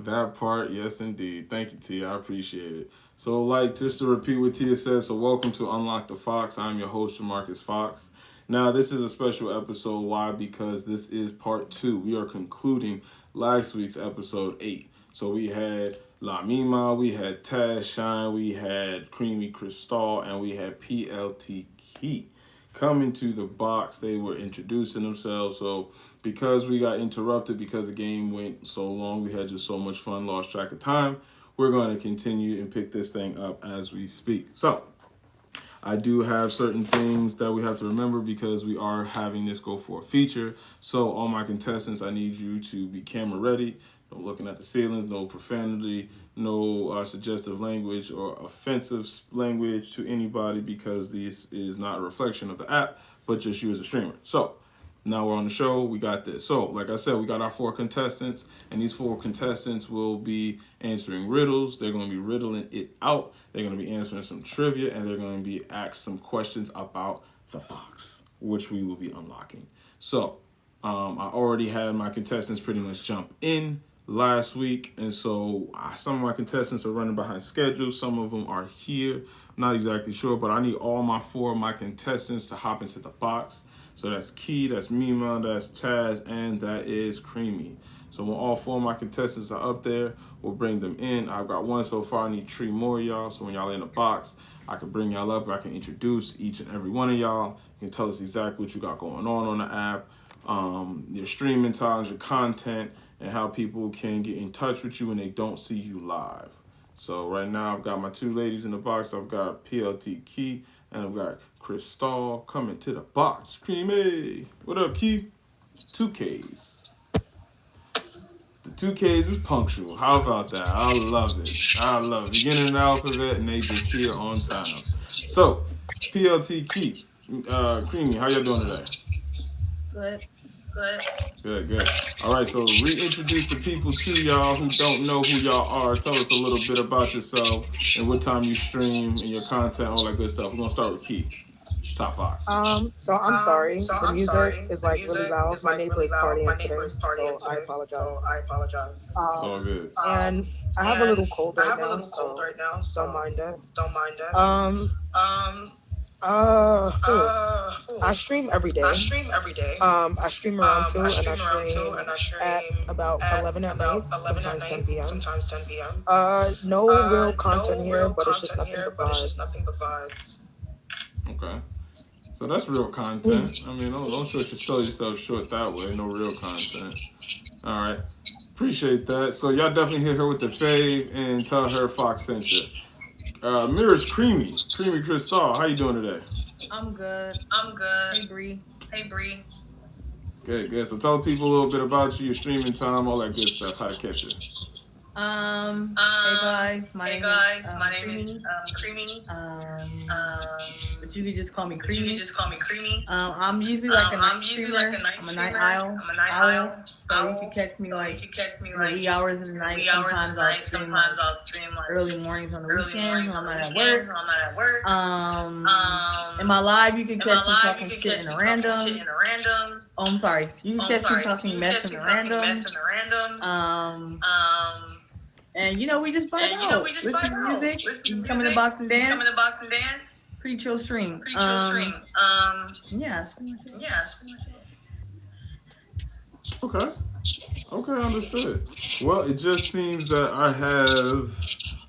That part, yes, indeed. Thank you, Tia. I appreciate it. So, like, just to repeat what Tia said, so welcome to Unlock the Fox. I'm your host, Jamarcus Fox. Now, this is a special episode. Why? Because this is part 2. We are concluding last week's episode 8. So, we had La MEMA, we had Taz Shine, we had Kreamy Crystal, and we had PLT KEYY. Coming to the box, they were introducing themselves. So, because we got interrupted because the game went so long, we had just so much fun, lost track of time. We're going to continue and pick this thing up as we speak. So, I do have certain things that we have to remember because we are having this go for a feature. So, all my contestants, I need you to be camera ready. No looking at the ceilings, no profanity, no suggestive language or offensive language to anybody because this is not a reflection of the app, but just you as a streamer. So, now we're on the show. We got this. So, like I said, we got our 4 contestants, and these 4 contestants will be answering riddles. They're going to be riddling it out. They're going to be answering some trivia, and they're going to be asked some questions about the fox, which we will be unlocking. So, I already had my contestants pretty much jump in last week, and so some of my contestants are running behind schedule. Some of them are here. I'm not exactly sure, but I need all my 4 of my contestants to hop into the box. So that's Key, that's MEMA, that's Taz, and that is Kreamy. So when all 4 of my contestants are up there, we'll bring them in. I've got 1 so far. I need 3 more of y'all. So when y'all are in the box, I can bring y'all up. I can introduce each and every one of y'all. You can tell us exactly what you got going on the app, your streaming times, your content, and how people can get in touch with you when they don't see you live. So right now, I've got my 2 ladies in the box. I've got PLT KEYY, and I've got Crystal coming to the box. Kreamy. What up, Key? 2 Ks. The 2 Ks is punctual. How about that? I love it. I love it. Beginning of the alphabet, and they just here on time. So, PLT KEYY, Kreamy, how y'all doing today? Good. All right, so reintroduce the people to y'all who don't know who y'all are. Tell us a little bit about yourself and what time you stream and your content, all that good stuff. We're gonna start with Key. Top box. So I'm sorry. The music is like really loud. My neighbor is partying today, so I apologize. It's all good. And I have a little cold right now, so don't mind it. I stream every day. I stream around 2, and I stream at about 11 at night, sometimes 10 p.m. No real content here, but it's just nothing but vibes. Okay. So that's real content. I mean, don't sell yourself short that way. No real content. All right. Appreciate that. So y'all definitely hit her with the fave and tell her Fox sent you. Mirror's Kreamy Crystal. How you doing today? I'm good. Hey Bree. Good. So tell people a little bit about you, your streaming time, all that good stuff. How to catch you. Hey guys, my name is Kreamy. But you can just call me Kreamy. I'm usually like a night streamer. I'm a night owl. So you can catch me like wee hours in the night. Sometimes I'll stream like early mornings on the weekends when I'm not at work. In my live, you can catch me talking shit in a random. Oh, I'm sorry. You can catch me talking mess in a random. And we just vibe out. Listen to music. You can come in the box and dance. Pretty chill stream. Yeah. Okay, understood. Well, it just seems that I have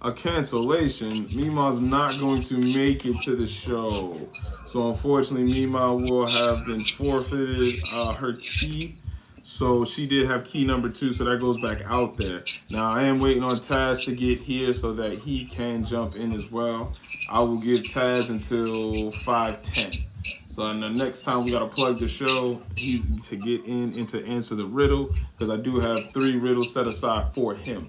a cancellation. MEMA's not going to make it to the show. So unfortunately, MEMA will have been forfeited her key. So she did have key number 2, so that goes back out there. Now I am waiting on Taz to get here so that he can jump in as well. I will give Taz until 5:10. So the next time we gotta plug the show, he's to get in and to answer the riddle, because I do have 3 riddles set aside for him.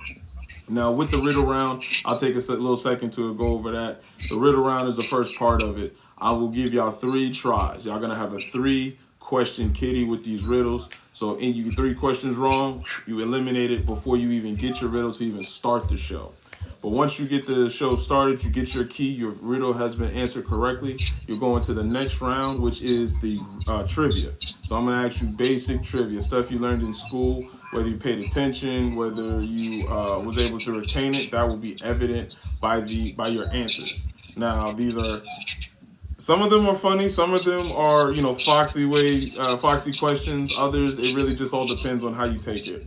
Now with the riddle round, I'll take a little second to go over that. The riddle round is the first part of it. I will give y'all 3 tries. Y'all gonna have a 3-question kitty with these riddles. So if you get 3 questions wrong, you eliminate it before you even get your riddle to even start the show. But once you get the show started, you get your key, your riddle has been answered correctly. You're going to the next round, which is the trivia. So I'm going to ask you basic trivia, stuff you learned in school, whether you paid attention, whether you was able to retain it. That will be evident by your answers. Now, these are some of them are funny. Some of them are, foxy questions. Others, it really just all depends on how you take it.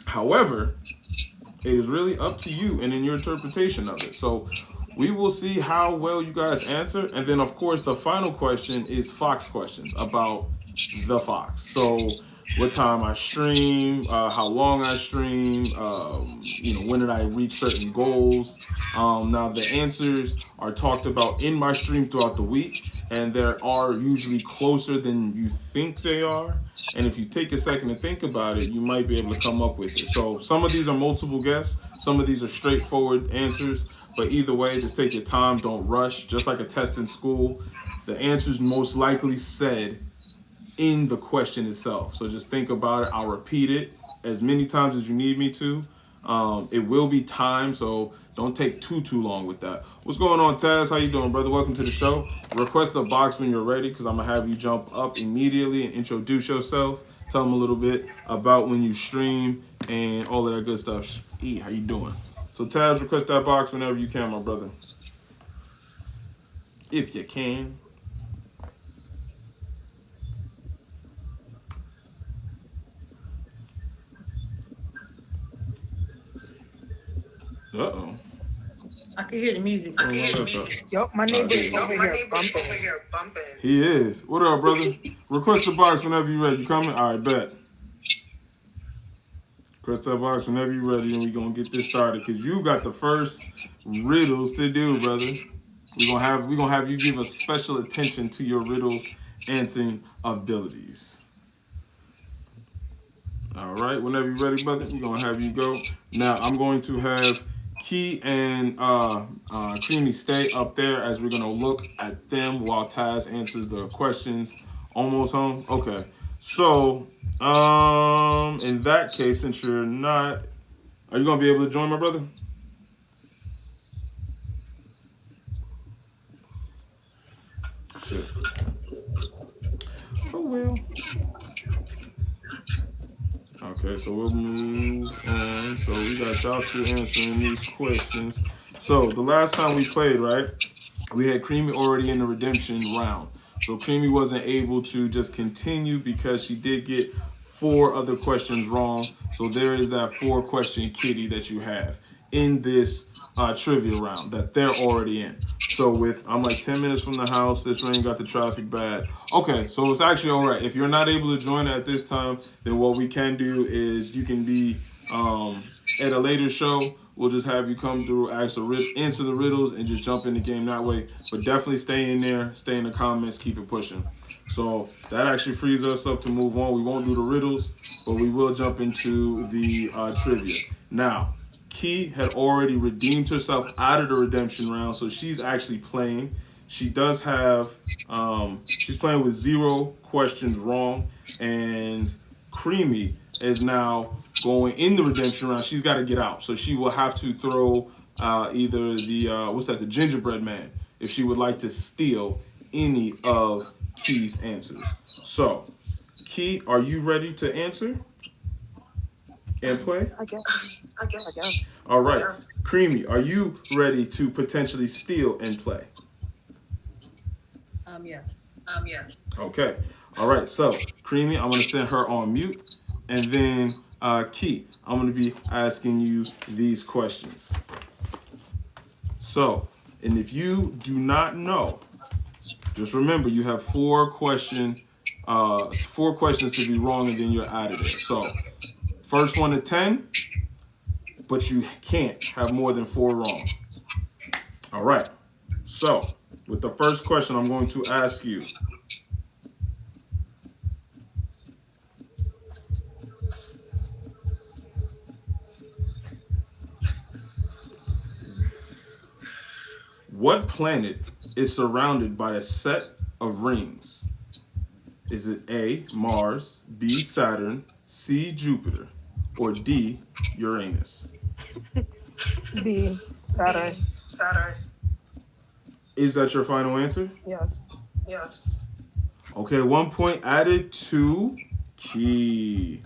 However, it is really up to you and in your interpretation of it. So we will see how well you guys answer. And then, of course, the final question is Fox questions about the Fox. So what time I stream, how long I stream, when did I reach certain goals. Now, the answers are talked about in my stream throughout the week, and they are usually closer than you think they are. And if you take a second to think about it, you might be able to come up with it. So some of these are multiple guess, some of these are straightforward answers, but either way, just take your time, don't rush. Just like a test in school, the answer's most likely said in the question itself. So just think about it. I'll repeat it as many times as you need me to. It will be timed, so don't take too long with that. What's going on, Taz? How you doing, brother? Welcome to the show. Request a box when you're ready, because I'm going to have you jump up immediately and introduce yourself. Tell them a little bit about when you stream and all of that good stuff. How you doing? So, Taz, request that box whenever you can, my brother. If you can. Uh-oh. I can hear the music. Yup, my neighbor's over here bumping. He is. What up, brother? Request the box whenever you're ready. You coming? All right, bet. Request that box whenever you're ready, and we're going to get this started, because you got the first riddles to do, brother. We're gonna have you give a special attention to your riddle answering abilities. All right, whenever you're ready, brother, we're going to have you go. Now, I'm going to have Key and Kreamy stay up there as we're going to look at them while Taz answers the questions. Almost home? Okay. So, in that case, since you're not... Are you going to be able to join, my brother? Shit. Oh, well. Okay, so we'll move on. So we got y'all two answering these questions. So the last time we played, right, we had Kreamy already in the redemption round. So Kreamy wasn't able to just continue because she did get 4 other questions wrong. So there is that 4-question kitty that you have in this trivia round that they're already in. So I'm like 10 minutes from the house. This rain got the traffic bad. Okay, so it's actually all right. If you're not able to join at this time, then what we can do is you can be at a later show. We'll just have you come through, answer the riddles, and just jump in the game that way. But definitely stay in there, stay in the comments, keep it pushing. So that actually frees us up to move on. We won't do the riddles, but we will jump into the trivia. Now, Key had already redeemed herself out of the redemption round, so she's actually playing. She does have, she's playing with 0 questions wrong, and Kreamy is now going in the redemption round. She's got to get out, so she will have to throw either the gingerbread man, if she would like to steal any of Key's answers. So, Key, are you ready to answer and play? I guess. All right. Kreamy, are you ready to potentially steal and play? Yes. Okay. All right. So, Kreamy, I'm going to send her on mute. And then, Key, I'm going to be asking you these questions. So, and if you do not know, just remember you have 4 questions to be wrong, and then you're out of there. So, first one to 10. But you can't have more than 4 wrong. All right. So, with the first question, I'm going to ask you. What planet is surrounded by a set of rings? Is it A, Mars, B, Saturn, C, Jupiter, or D, Uranus? B. Saturn. Saturn. Is that your final answer? Yes. Yes. Okay, 1 point added to Key.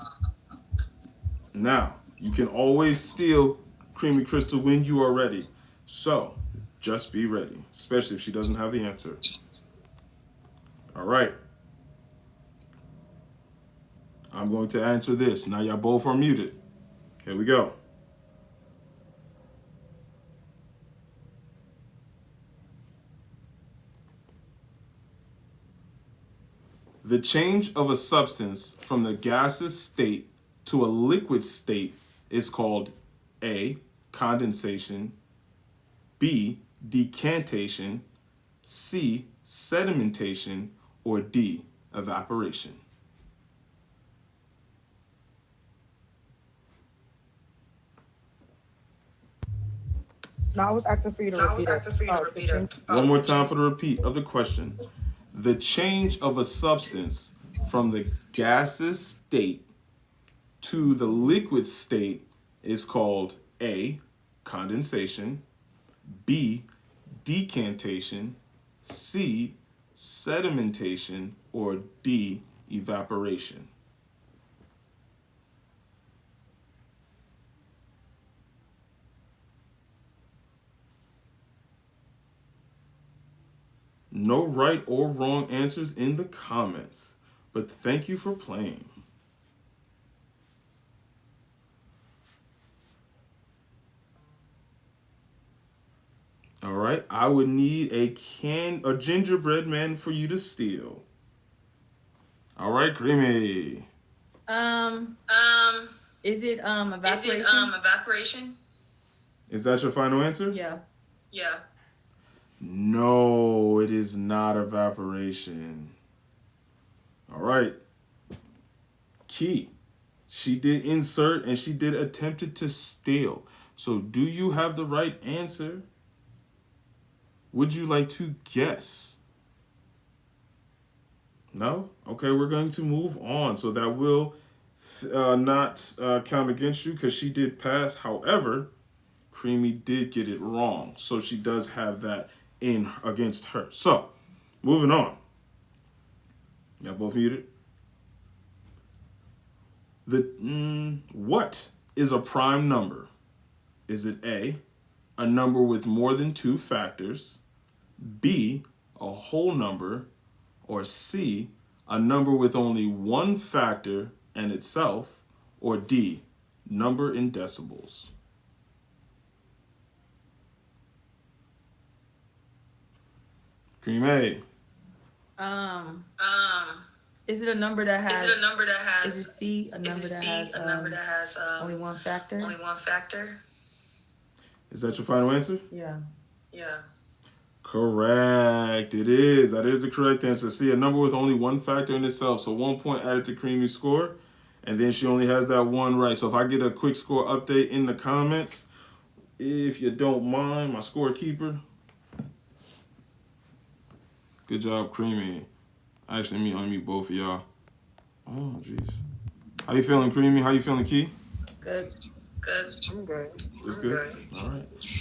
Now, you can always steal Creamy Crystal when you are ready. So, just be ready, especially if she doesn't have the answer. All right. I'm going to answer this. Now, y'all both are muted. Here we go. The change of a substance from the gaseous state to a liquid state is called A. Condensation, B. Decantation, C. Sedimentation, or D. Evaporation. Now I was asking for you to repeat it. One more time for the repeat of the question. The change of a substance from the gaseous state to the liquid state is called A. Condensation, B. Decantation, C. Sedimentation, or D. Evaporation. No right or wrong answers in the comments, but thank you for playing. All right, I would need a gingerbread man for you to steal. All right, Kreamy. Is it evaporation? Evaporation? Is that your final answer? Yeah. Yeah. No, it is not evaporation. All right. Key. She did insert and she did attempted to steal. So do you have the right answer? Would you like to guess? No? Okay, we're going to move on. So that will not count against you because she did pass. However, Kreamy did get it wrong. So she does have that in against her. So, moving on. Y'all both muted? What is a prime number? Is it A, a number with more than two factors, B, a whole number, or C, a number with only one factor and itself, or D, number in decibels? Kreamy. Is it a number that has? Is it C? A number that has only one factor? Is that your final answer? Yeah. Correct. It is. That is the correct answer. See, a number with only one factor in itself. So 1 point added to Kreamy's score. And then she only has that one right. So if I get a quick score update in the comments, if you don't mind, my scorekeeper. Good job, Kreamy. Actually, let me unmute both of y'all. Oh, jeez. How you feeling, Kreamy? How you feeling, Key? Good. I'm good. It's good.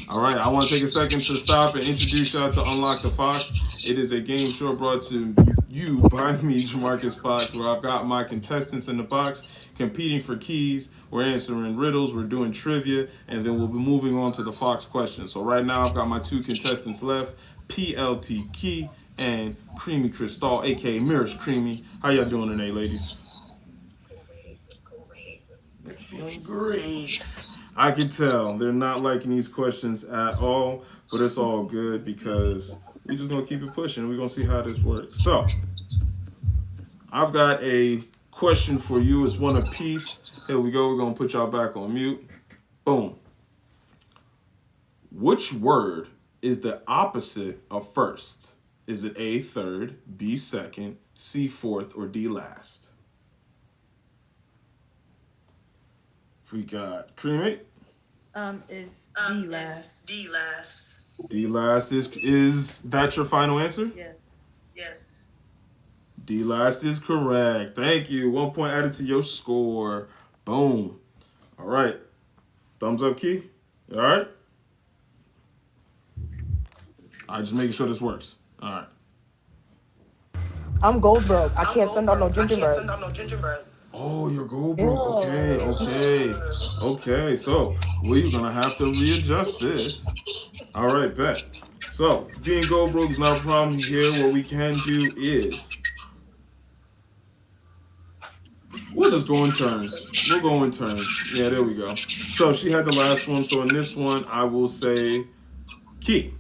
All right. I want to take a second to stop and introduce y'all to Unlock the Fox. It is a game show brought to you by me, Jamarcus Fox, where I've got my contestants in the box competing for keys. We're answering riddles, we're doing trivia, and then we'll be moving on to the Fox questions. So right now I've got my two contestants left, PLT KEYY and Kreamy Crystal, aka Mirrors Kreamy. How y'all doing today, ladies? They're feeling great. I can tell they're not liking these questions at all, but it's all good because we're just gonna keep it pushing. We're gonna see how this works. So, I've got a question for you. It's one apiece. Here we go. We're gonna put y'all back on mute. Boom. Which word is the opposite of first? Is it A, third, B, second, C, fourth, or D, last? We got Kreamy. Is D last? D last is that your final answer? Yes. D last is correct. Thank you. 1 point added to your score. Boom. All right. Thumbs up, Key. All right. I just making sure this works. All right. I'm gold broke. I can't send out no gingerbread. Oh, you're gold broke. Okay, Yeah. okay, okay. So we're gonna have to readjust this. All right, bet. So being gold broke is not a problem here. What we can do is we'll just go in turns. We'll go in turns. Yeah, there we go. So she had the last one. So in this one, I will say Key.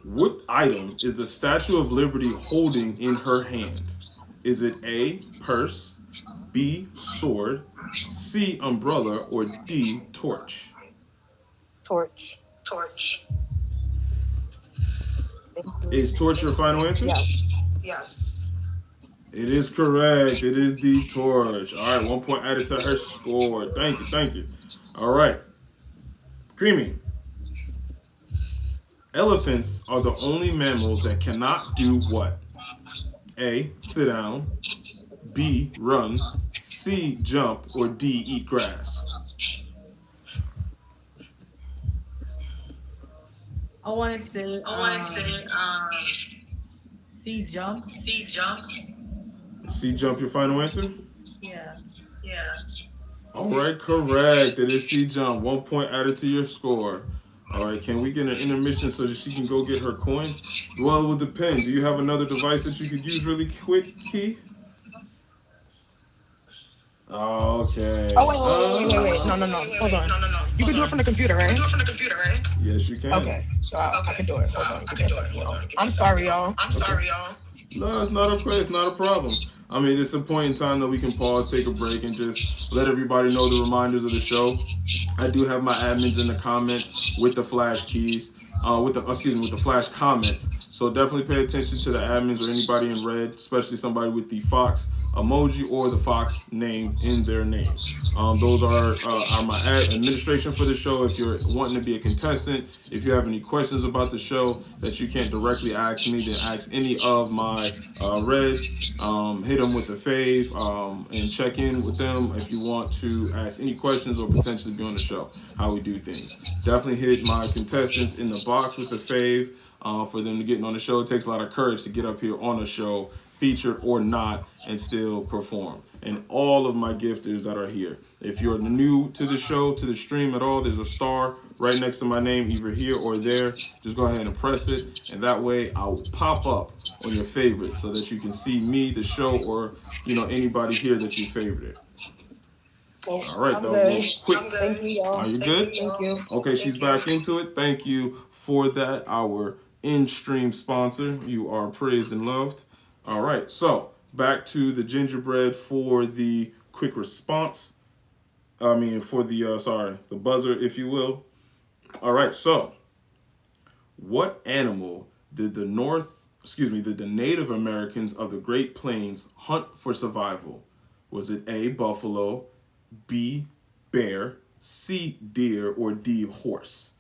What item is the Statue of Liberty holding in her hand? Is it A, purse, B, sword, C, umbrella, or D, torch? Torch. Is torch your final answer? Yes. It is correct. It is D, torch. All right, 1 point added to her score. Thank you, thank you. All right. Kreamy. Elephants are the only mammals that cannot do what? A, sit down, B, run, C, jump, or D, eat grass? I want to say see jump. C, jump, your final answer? Yeah. All right, correct. It is C, jump. 1 point added to your score. All right, can we get an intermission so that she can go get her coins? Well, it will depend. Do you have another device that you could use really quick, Key? Okay. Oh, wait. No. Hold on. You can do it from the computer, right? Yes, you can. Okay, so I can do it. Hold on. Give me a second, y'all. I'm sorry, y'all. No, it's not okay. It's not a problem. I mean, it's a point in time that we can pause, take a break, and just let everybody know the reminders of the show. I do have my admins in the comments with the flash keys, with the flash comments. So definitely pay attention to the admins or anybody in red, especially somebody with the Fox emoji or the Fox name in their name. Those are my administration for the show. If you're wanting to be a contestant, if you have any questions about the show that you can't directly ask me, then ask any of my reds. Hit them with the fave and check in with them if you want to ask any questions or potentially be on the show, how we do things. Definitely hit my contestants in the box with the fave for them to get on the show. It takes a lot of courage to get up here on a show, featured or not, and still perform. And all of my gifters that are here. If you're new to the show, to the stream at all, there's a star right next to my name, either here or there. Just go ahead and press it, and that way I'll pop up on your favorites so that you can see me, the show, or anybody here that you favorited. So, all right, I'm that was a good. little quick. Thank you, y'all. Are you good? Thank you. Okay, she's back into it. Thank you for that. Our in-stream sponsor. You are praised and loved. All right, so back to the gingerbread for the quick response. For the buzzer, if you will. All right, so what animal did the Native Americans of the Great Plains hunt for survival? Was it A, buffalo, B, bear, C, deer, or D, horse?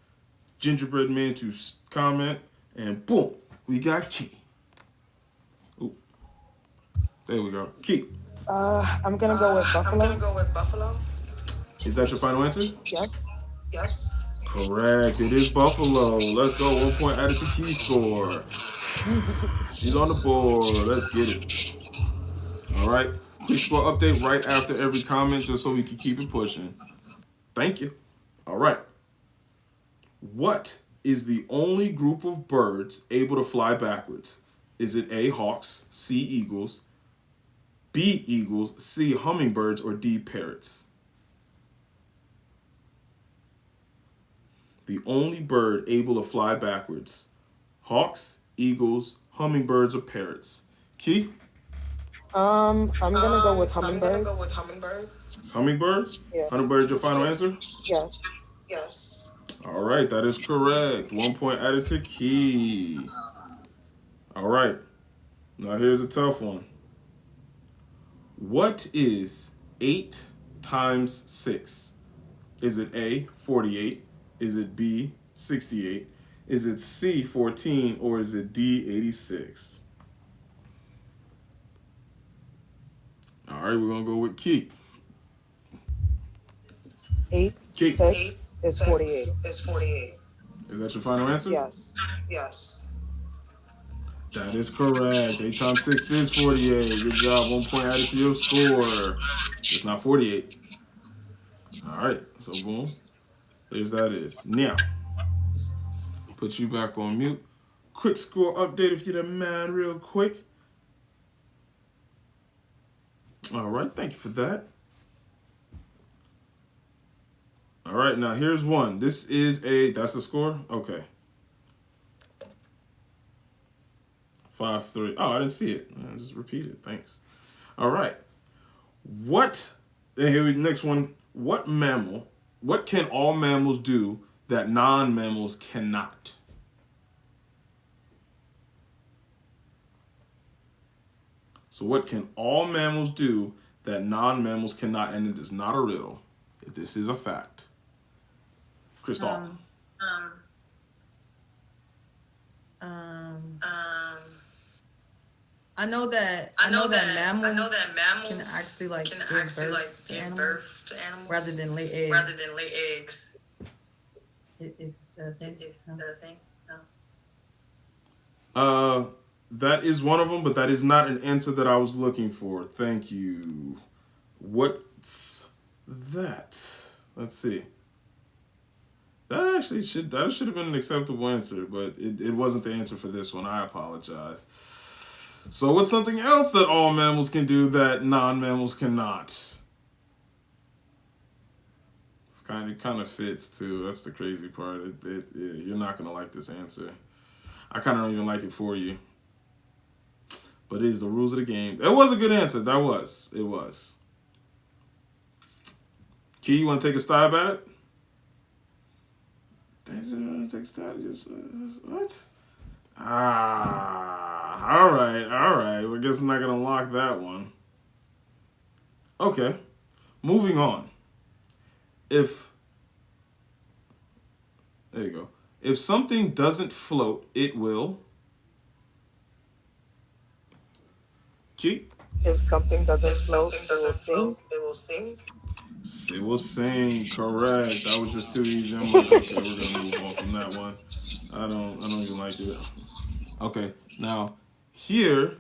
Gingerbread man to comment, and boom, we got Key. Ooh. There we go. Key. I'm gonna go with buffalo. Is that your final answer? Yes. Correct. It is buffalo. Let's go. 1 point added to Key score. She's on the board. Let's get it. All right. Quick score update right after every comment just so we can keep it pushing. Thank you. All right. What is the only group of birds able to fly backwards? Is it A, hawks, C, eagles, B, eagles, C, hummingbirds, or D, parrots? The only bird able to fly backwards. Hawks, eagles, hummingbirds, or parrots? Key? I'm gonna go with hummingbird. It's hummingbirds? Yeah. Hummingbird, your final answer? Yes. All right, that is correct. 1 point added to Key. All right. Now here's a tough one. What is 8 times 6? Is it A, 48? Is it B, 68? Is it C, 14? Or is it D, 86? All right, we're going to go with Key. 8. Key. 6 is 48. Is that your final answer? Yes. That is correct. 8 times 6 is 48. Good job. 1 point added to your score. It's not 48. All right. So, boom. There's that is. Now, put you back on mute. Quick score update if you don't mind, real quick. All right. Thank you for that. All right. Now, here's one. This is that's the score? Okay. 5-3. Oh, I didn't see it. I just repeat it. Thanks. All right. Next one. What can all mammals do that non-mammals cannot? So what can all mammals do that non-mammals cannot? And it is not a riddle. This is a fact. Crystal. I know that mammals can actually give birth to animals rather than lay eggs. It's the thing. No. That is one of them, but that is not an answer that I was looking for. Thank you. What's that? Let's see. That should have been an acceptable answer, but it wasn't the answer for this one. I apologize. So what's something else that all mammals can do that non-mammals cannot? It's kind of fits too. That's the crazy part. You're not gonna like this answer. I kind of don't even like it for you. But it is the rules of the game. It was a good answer. It was. Key, you want to take a stab at it? Take a stab. What? All right. Well, I guess I'm not going to lock that one. Okay. Moving on. There you go. If something doesn't float, it will... Key? If something doesn't float, it will sink. It will sing, correct. That was just too easy. I'm like, okay, we're gonna move on from that one. I don't even like it. Okay, now here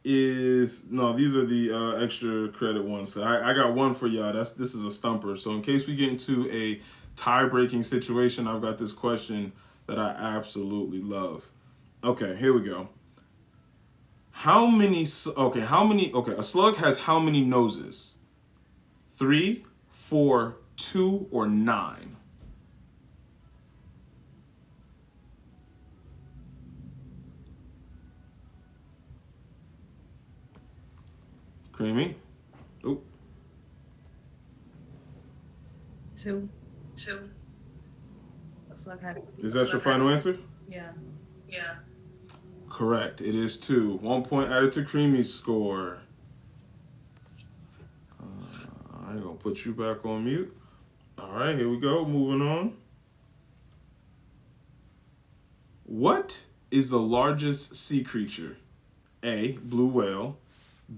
these are the extra credit ones. So I got one for y'all. This is a stumper. So in case we get into a tie-breaking situation, I've got this question that I absolutely love. Okay, here we go. A slug has how many noses? 3, 4, 2, or 9? Kreamy? Oop. 2. Is that your final answer? Yeah. Correct. It is 2. 1 point added to Kreamy's score. I'm going to put you back on mute. All right, here we go. Moving on. What is the largest sea creature? A, blue whale.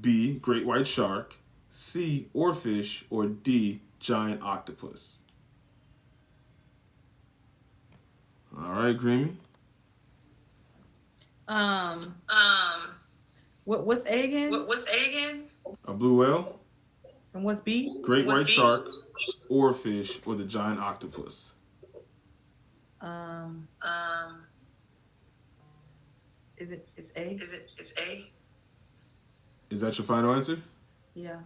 B, great white shark. C, oarfish. Or D, giant octopus. All right, Kreamy. What's A again? A blue whale. And what's B? Great white shark, oarfish, or the giant octopus. It's A? It's A? Is that your final answer? Yeah.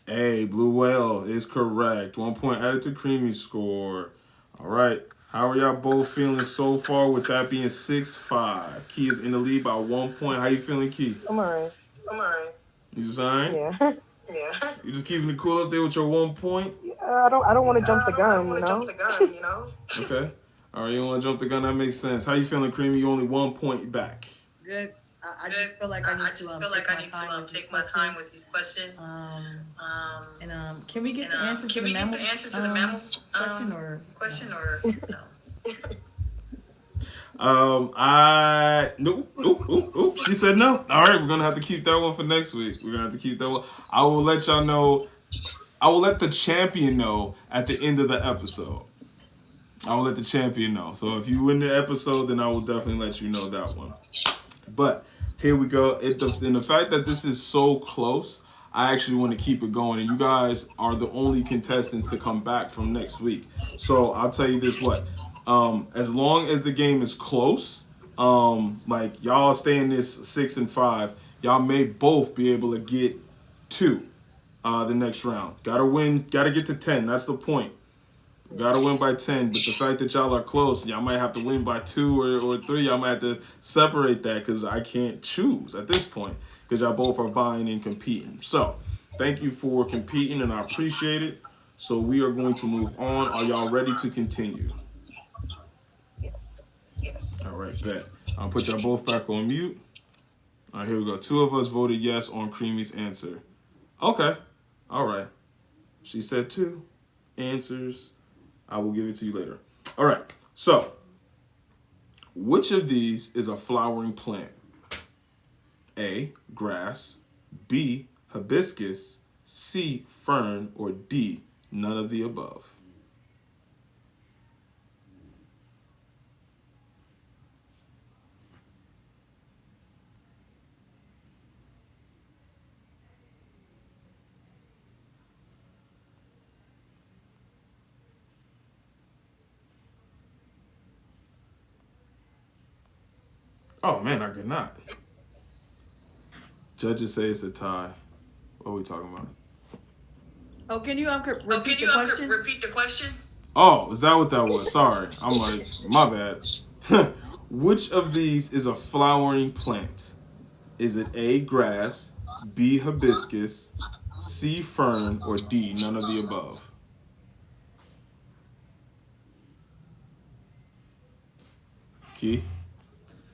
A, blue whale is correct. 1 point added to Kreamy's score. All right. How are y'all both feeling so far with that being 6-5? Key is in the lead by 1 point. How you feeling, Key? I'm alright. You just all right? Yeah. You just keeping it cool up there with your 1 point? I don't want to jump the gun, you know? Okay. All right, you don't want to jump the gun. That makes sense. How you feeling, Kreamy? You only 1 point back. Good. I just feel like I need to take my time with these questions. Can we get the answer to the mammal question or no? Nope. She said no. All right, we're gonna have to keep that one for next week. I will let y'all know I will let the champion know at the end of the episode. I will let the champion know. So if you win the episode, then I will definitely let you know that one. But here we go. And the fact that this is so close, I actually want to keep it going. And you guys are the only contestants to come back from next week. So I'll tell you this, what? As long as the game is close, like y'all stay in this 6 and 5, y'all may both be able to get 2 the next round. Gotta win, gotta get to 10. That's the point. Gotta win by 10, but the fact that y'all are close, y'all might have to win by 2 or 3. Y'all might have to separate that because I can't choose at this point because y'all both are vying and competing. So, thank you for competing and I appreciate it. So, we are going to move on. Are y'all ready to continue? Yes. All right, bet. I'll put y'all both back on mute. All right, here we go. 2 of us voted yes on Kreamy's answer. Okay. All right. She said 2 answers. I will give it to you later. All right. So, which of these is a flowering plant? A, grass, B, hibiscus, C, fern, or D, none of the above? Oh, man, I could not. Judges say it's a tie. What are we talking about? Oh, can you repeat the question? Repeat the question? Oh, is that what that was? Sorry. I'm like, my bad. Which of these is a flowering plant? Is it A, grass, B, hibiscus, C, fern, or D, none of the above? Key?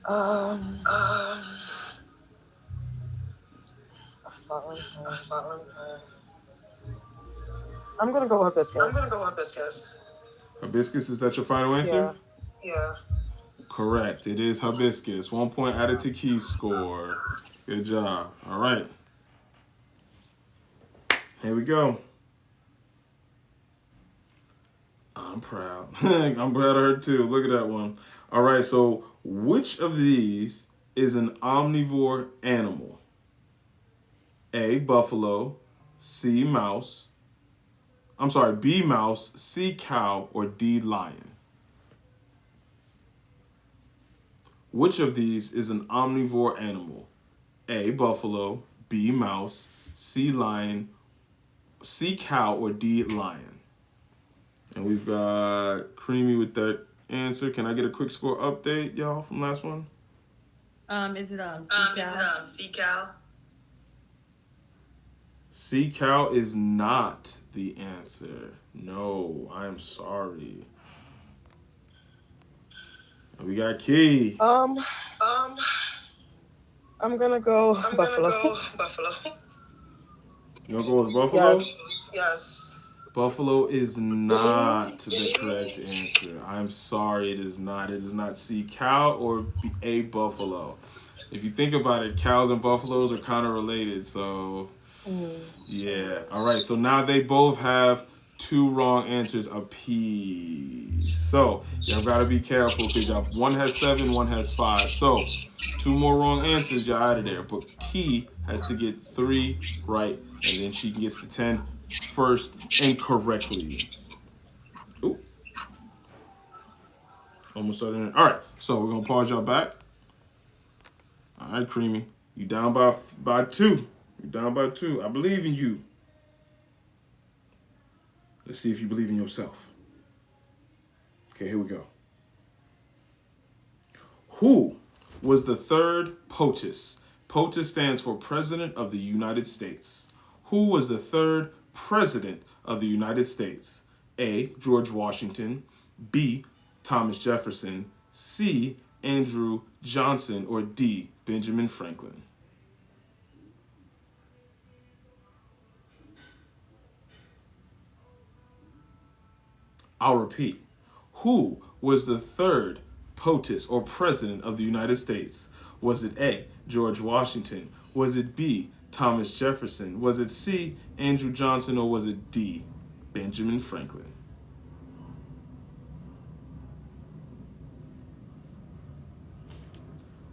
A flowering plant. I'm gonna go with hibiscus. Hibiscus, is that your final answer? Yeah. Correct. It is hibiscus. 1 point added to Key's score. Good job. All right. Here we go. I'm proud. I'm proud of her too. Look at that one. All right. So, which of these is an omnivore animal? A, buffalo, C, mouse. I'm sorry, B, mouse, C, cow, or D, lion? Which of these is an omnivore animal? A, buffalo, B, mouse, C, lion, C, cow, or D, lion? And we've got Kreamy with that answer. Can I get a quick score update, y'all, from last one? Is it sea cow? C, cow is not the answer. No, I'm sorry. And we got Key. I'm gonna go buffalo. You gonna go with buffalo? Yes. Buffalo is not the correct answer. I'm sorry, it is not. It is not C, cow, or A, buffalo. If you think about it, cows and buffaloes are kind of related, so yeah. All right, so now they both have 2 wrong answers apiece. So y'all gotta be careful because y'all, one has 7, one has 5. So 2 more wrong answers, y'all out of there. But Key has to get 3 right, and then she gets to 10 first and correctly. Ooh. Almost started. All right, so we're gonna pause y'all back. All right, Kreamy, you down by 2. You down by 2. I believe in you. Let's see if you believe in yourself. Okay, here we go. Who was the third POTUS? POTUS stands for President of the United States. Who was the third President of the United States? A, George Washington, B, Thomas Jefferson, C, Andrew Johnson, or D, Benjamin Franklin? I'll repeat. Who was the third POTUS or President of the United States? Was it A, George Washington? Was it B, Thomas Jefferson? Was it C, Andrew Johnson, or was it D, Benjamin Franklin?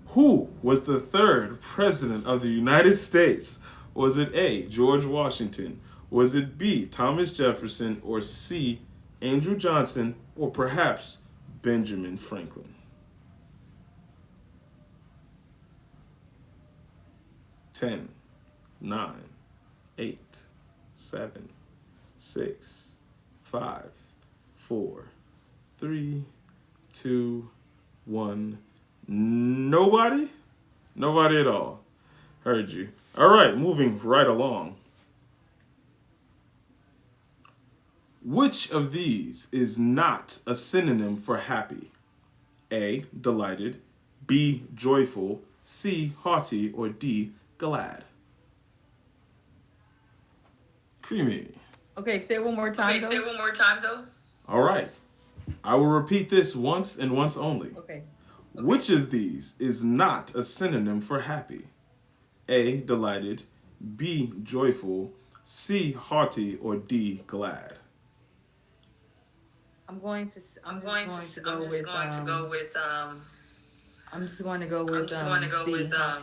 Who was the third president of the United States? Was it A, George Washington? Was it B, Thomas Jefferson, or C, Andrew Johnson, or perhaps Benjamin Franklin? 10, 9, 8, 7, 6, 5, 4, 3, 2, 1. Nobody? Nobody at all. Heard you. All right, moving right along. Which of these is not a synonym for happy? A, delighted, B, joyful, C, haughty, or D, glad? Kreamy. Okay, say it one more time, though. All right. I will repeat this once and once only. Okay. Which of these is not a synonym for happy? A, delighted, B, joyful, C, haughty, or D, glad? I'm just going to go with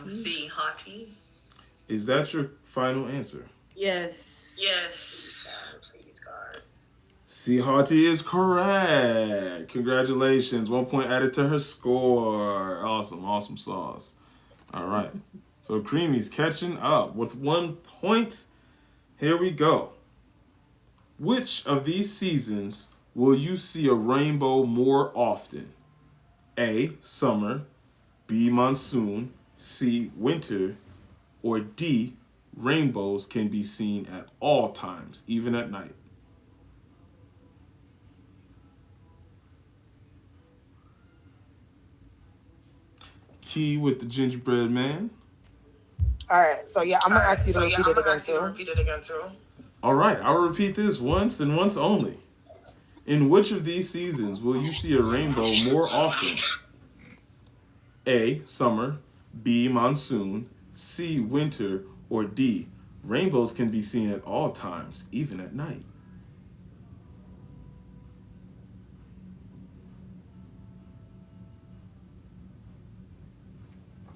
C, haughty. Is that your final answer? Yes. Please, God. C, haughty is correct. Congratulations. 1 point added to her score. Awesome sauce. All right. So Kreamy's catching up with 1 point. Here we go. Which of these seasons will you see a rainbow more often? A, summer, B, monsoon, C, winter, or D, rainbows can be seen at all times, even at night? Key with the gingerbread man. All right, so yeah, I'm gonna ask you to repeat it again too. All right, I'll repeat this once and once only. In which of these seasons will you see a rainbow more often? A, summer, B, monsoon, C, winter, or D, rainbows can be seen at all times, even at night?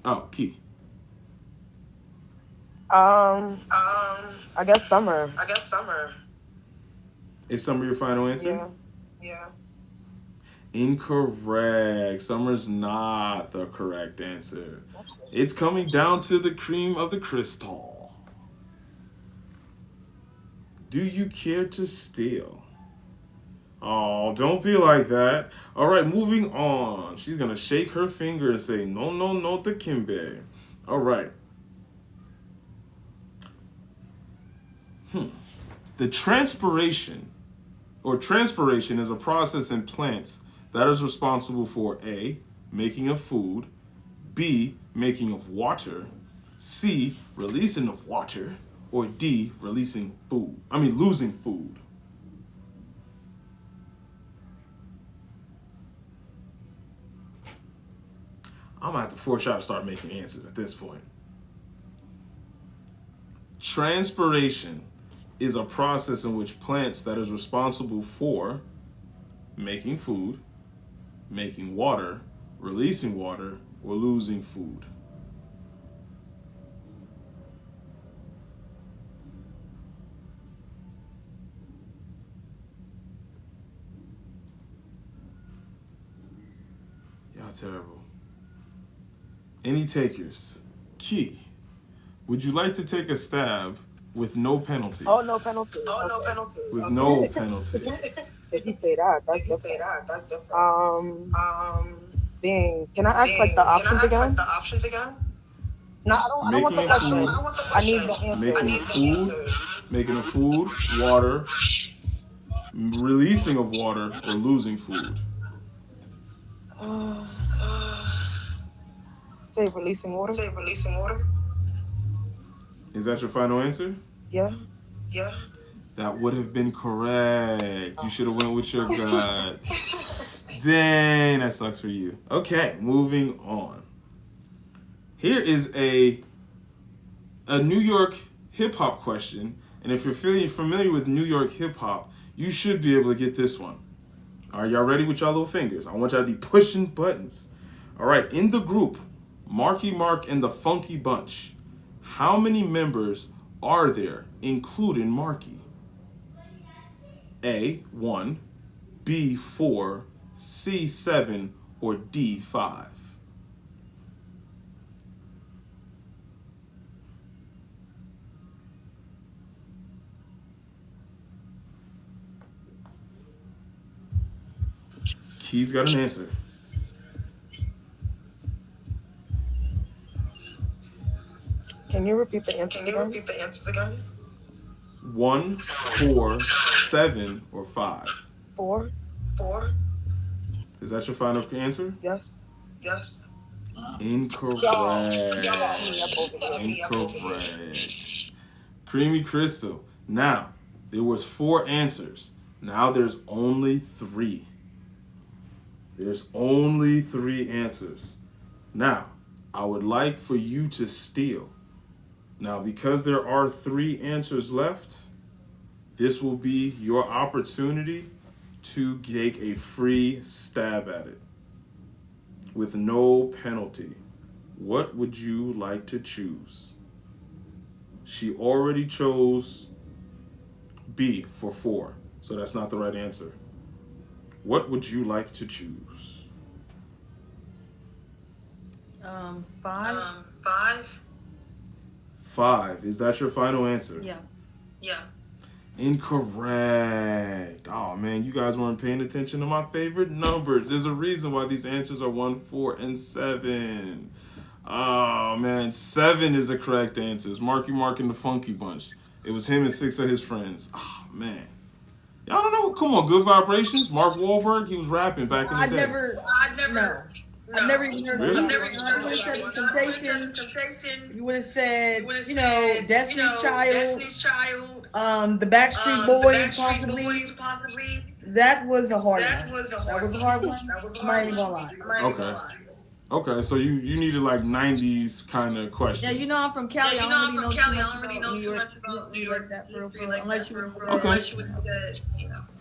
Oh, Key. I guess summer. Is summer your final answer? Yeah. Incorrect. Summer's not the correct answer. It's coming down to the cream of the crystal. Do you care to steal? Oh, don't be like that. All right, moving on. She's going to shake her finger and say, no, to Kimbe. All right. The transpiration is a process in plants that is responsible for A, making of food, B, making of water, C, releasing of water, or D, losing food. I'm gonna have to force y'all to start making answers at this point. Transpiration is a process in which plants that is responsible for making food, making water, releasing water, or losing food. Y'all terrible. Any takers? Key, would you like to take a stab with no penalty? Oh, no penalty. With no penalty. If you say that, that's different. Dang. Can I ask the options again? No, I don't want the question. I need the answer. Making of food, water, releasing of water, or losing food. Say releasing water. Is that your final answer? Yeah. That would have been correct. You should have went with your gut. Dang, that sucks for you. Okay, moving on. Here is a a New York hip hop question, and if you're feeling familiar with New York hip hop, you should be able to get this one. All right, y'all ready with y'all little fingers? I want y'all to be pushing buttons. All right, in the group, Marky Mark and the Funky Bunch, how many members are there, including Marky? A, 1, B, 4, C, 7, or D, 5? Key's got an answer. Can you repeat the answers again? 1, 4, 7, or 5? 4. Is that your final answer? Yes. Incorrect. Incorrect. Creamy Crystal. Now, there was 4 answers. Now there's only 3. There's only 3 answers. Now, I would like for you to steal. Now, because there are 3 answers left, this will be your opportunity to take a free stab at it with no penalty. What would you like to choose? She already chose B for 4, so that's not the right answer. What would you like to choose? 5. 5. Is that your final answer? Yeah. Incorrect. Oh man, you guys weren't paying attention to my favorite numbers. There's a reason why these answers are 1, 4, and 7. Oh man, 7 is the correct answer. It's Marky Mark and the Funky Bunch. It was him and 6 of his friends. Oh man. Y'all don't know. Come on, Good Vibrations. Mark Wahlberg, he was rapping back in the day. I've never even heard of it. Temptation. You would have said, Destiny's Child. The Backstreet Boys, possibly. That was a hard one. I'm not even gonna lie. Okay, so you needed like 90s kind of questions. Yeah, I'm from Cali. I don't really know too much about New York that for real, unless you would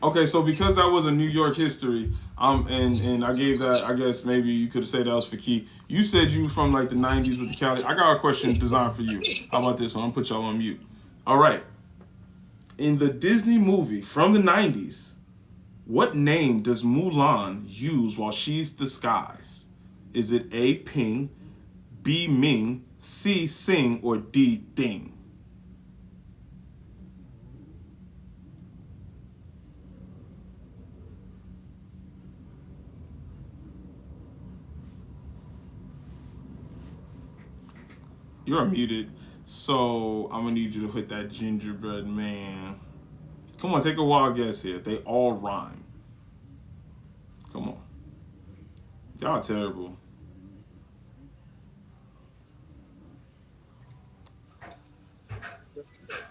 Okay, so because that was a New York history, and I gave that, I guess maybe you could say that was for Key. You said you from like the 90s with the Cali. I got a question designed for you. How about this one? I'm gonna put y'all on mute. All right. In the Disney movie from the 90s, what name does Mulan use while she's disguised? Is it A, Ping, B, Ming, C, Sing, or D, Ding? You're muted, so I'm gonna need you to hit that gingerbread man. Come on, take a wild guess here. They all rhyme. Come on. Y'all terrible.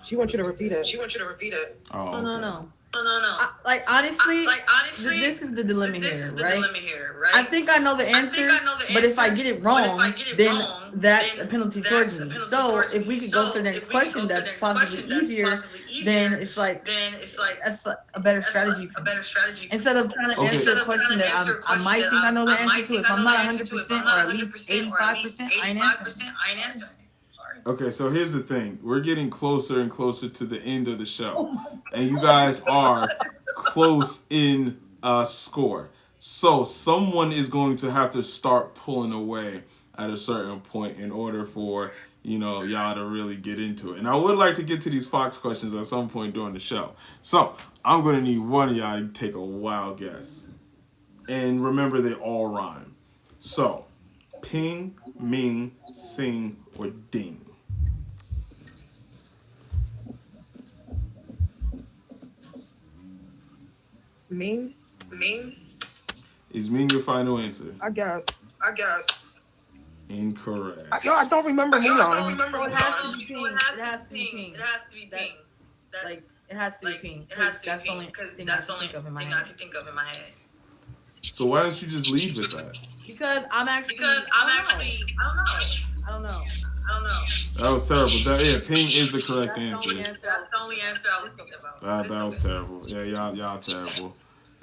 She wants you to repeat it. Oh, okay. No. Honestly, this is the dilemma here, right? I think I know the answer, but if I get it wrong, then that's a penalty towards me. So if we could go to the next question that's possibly easier, then it's like that's a better strategy for me. Instead of trying to answer a question that I might think I know the answer to, if I'm not 100% or at least 85%, I ain't answering. Okay, so here's the thing. We're getting closer and closer to the end of the show. And you guys are close in score. So someone is going to have to start pulling away at a certain point in order for, y'all to really get into it. And I would like to get to these Fox questions at some point during the show. So I'm going to need one of y'all to take a wild guess. And remember, they all rhyme. So, Ping, Ming, Sing, or Ding? Ming? Is Ming your final answer? I guess. Incorrect. I don't remember Mulan. It has to be Ping. It has to be Ping. It has to be Ping. That's the only thing I can think of in my head. So why don't you just lead with that? Because I'm actually, I don't know. That was terrible. Ping is the correct That's answer. the only answer I was thinking about. That was terrible. Yeah, y'all terrible.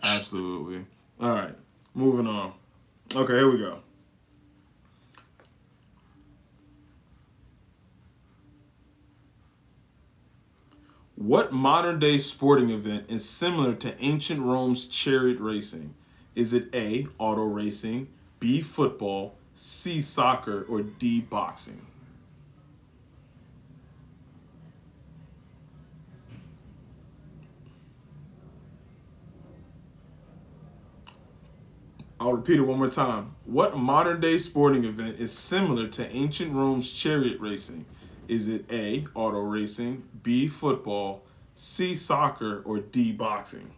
Absolutely. All right, moving on. Okay, here we go. What modern day sporting event is similar to ancient Rome's chariot racing? Is it A, auto racing, B, football, C, soccer, or D, boxing? I'll repeat it one more time. What modern day sporting event is similar to ancient Rome's chariot racing? Is it A, auto racing, B, football, C, soccer, or D, boxing?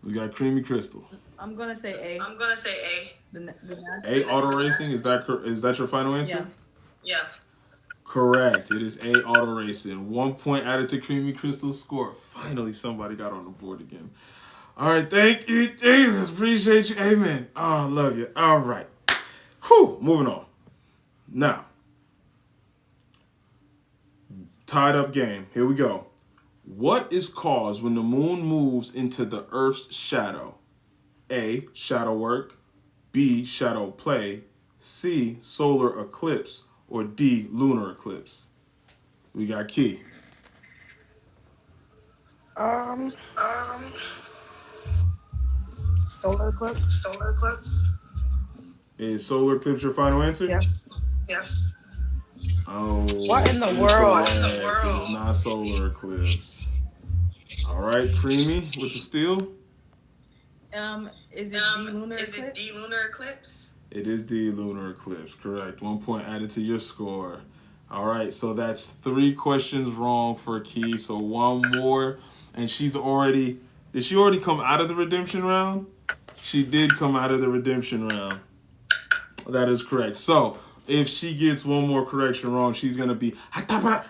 We got Kreamy Crystal. I'm gonna say A. A, auto racing. Is that your final answer? Yeah. Correct. It is A, auto racing. 1 point added to Kreamy Crystal's score. Finally, somebody got on the board again. All right, thank you, Jesus. Appreciate you. Amen. Oh, I love you. All right. Whew, moving on. Now, tied up game. Here we go. What is caused when the moon moves into the Earth's shadow? A, shadow work, B, shadow play, C, solar eclipse, or D, lunar eclipse? We got Key. Solar eclipse. Is solar eclipse your final answer? Yes. Oh. What in the world? It is not solar eclipse. All right, Kreamy with the steal. Is it D, lunar eclipse? It is D, lunar eclipse. Correct. 1 point added to your score. All right, so that's 3 questions wrong for Key. So one more, and did she already come out of the redemption round? She did come out of the redemption round. That is correct. So if she gets one more correction wrong, she's gonna be hataya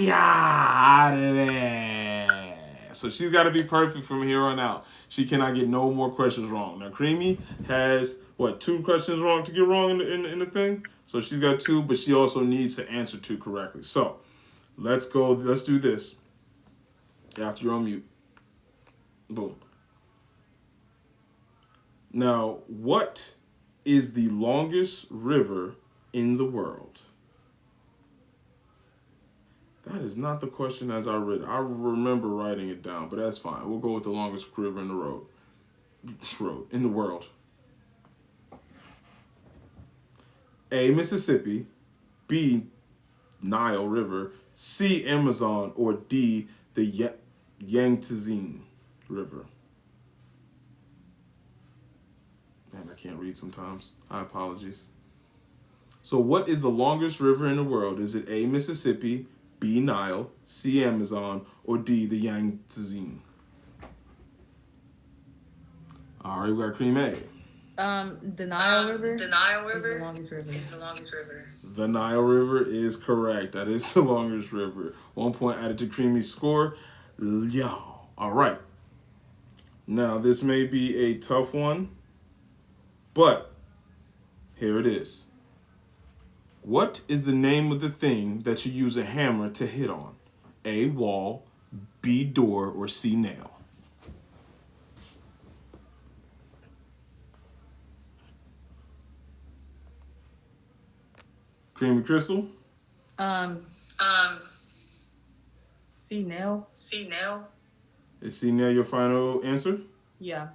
out of there. So she's got to be perfect from here on out. She cannot get no more questions wrong. Now Kreamy has 2 questions wrong to get wrong in the thing. So she's got 2, but she also needs to answer 2 correctly. So let's go. Let's do this. After you're on mute. Boom. Now, what is the longest river in the world? That is not the question as I read it. I remember writing it down, but that's fine. We'll go with the longest river in the world. A, Mississippi, B, Nile River, C, Amazon, or D, the Yangtze River. Man, I can't read sometimes. I apologize. So what is the longest river in the world? Is it A, Mississippi, B, Nile, C, Amazon, or D, the Yangtze? All right, we got Kreamy. The Nile River. The Nile River is the longest river. The Nile River is correct. That is the longest river. 1 point added to Kreamy's score. Yo. All right. Now, this may be a tough one, but here it is. What is the name of the thing that you use a hammer to hit on? A, wall, B, door, or C, nail? Kreamy Crystal? C, nail. Is C, nail your final answer? Yeah.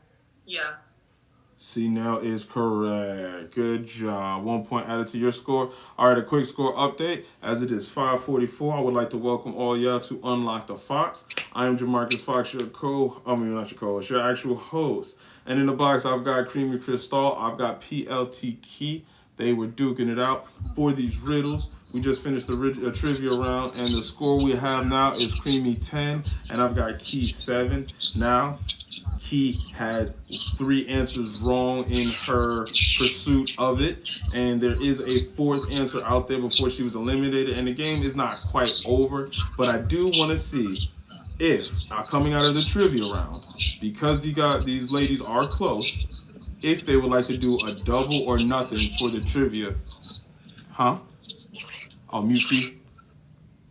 C, nail is correct. Good job. 1 point added to your score. All right, a quick score update. As it is 5:44, I would like to welcome all y'all to Unlock the Fox. I am Jamarcus Fox, your your actual host. And in the box, I've got Kreamy Crystal. I've got PLT KEYY. They were duking it out for these riddles. We just finished a trivia round, and the score we have now is Kreamy 10, and I've got Key 7. Now, Key had 3 answers wrong in her pursuit of it, and there is a 4th answer out there before she was eliminated, and the game is not quite over, but I do want to see if, coming out of the trivia round, because these ladies are close, if they would like to do a double or nothing for the trivia Huh? Oh, mute key.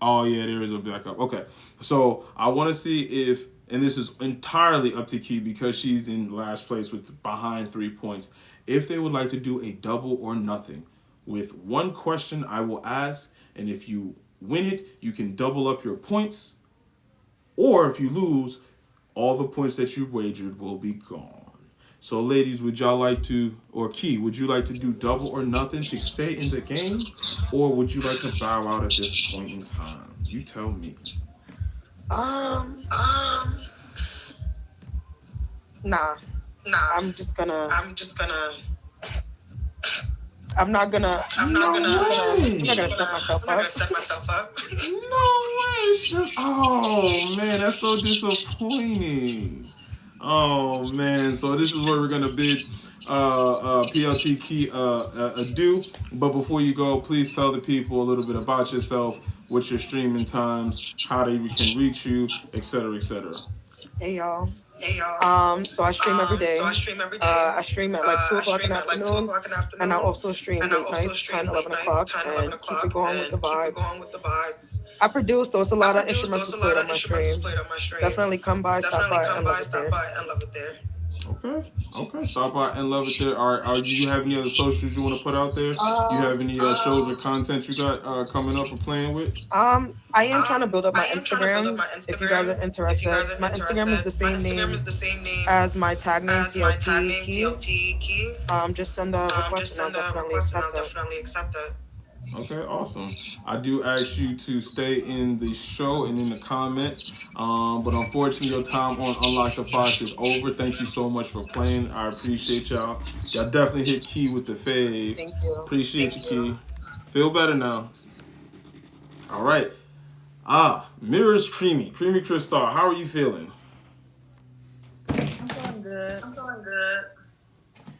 Oh yeah, there is a backup. Okay, so I want to see if, and this is entirely up to Key because she's in last place with behind 3 points. If they would like to do a double or nothing, with one question I will ask, and if you win it, you can double up your points, or if you lose, all the points that you wagered will be gone. So, ladies, would y'all like to, or Key, would you like to do double or nothing to stay in the game, or would you like to bow out at this point in time? You tell me. Um, nah. I'm just gonna. I'm not gonna. I'm not gonna set myself up. No way. Oh man, that's so disappointing. Oh man, so this is where we're gonna bid PLT Key adieu. But before you go, please tell the people a little bit about yourself, what's your streaming times, how they can reach you, etc., etc. Hey y'all. So I stream every day. I stream at like 2 o'clock in the afternoon, and I also stream late nights, 10, 11 o'clock, and keep it going with the vibes. I produce, so it's a lot of instrumentals played on my stream. Definitely come by, stop by, and love it there. Okay. Stop by and love it there. Are you have any other socials you want to put out there? You have any shows or content you got coming up or playing with? I am trying to build up my Instagram. If you guys are interested, my Instagram is the same name as my tag name, PLT Key. Just send a request and I'll definitely accept that. Okay, awesome. I do ask you to stay in the show and in the comments. But unfortunately, your time on Unlock the Fox is over. Thank you so much for playing. I appreciate y'all. Y'all definitely hit Key with the fave. Thank you. Appreciate you, Key. Feel better now. All right. Mirrors Kreamy. Kreamy Crystal, how are you feeling? I'm feeling good.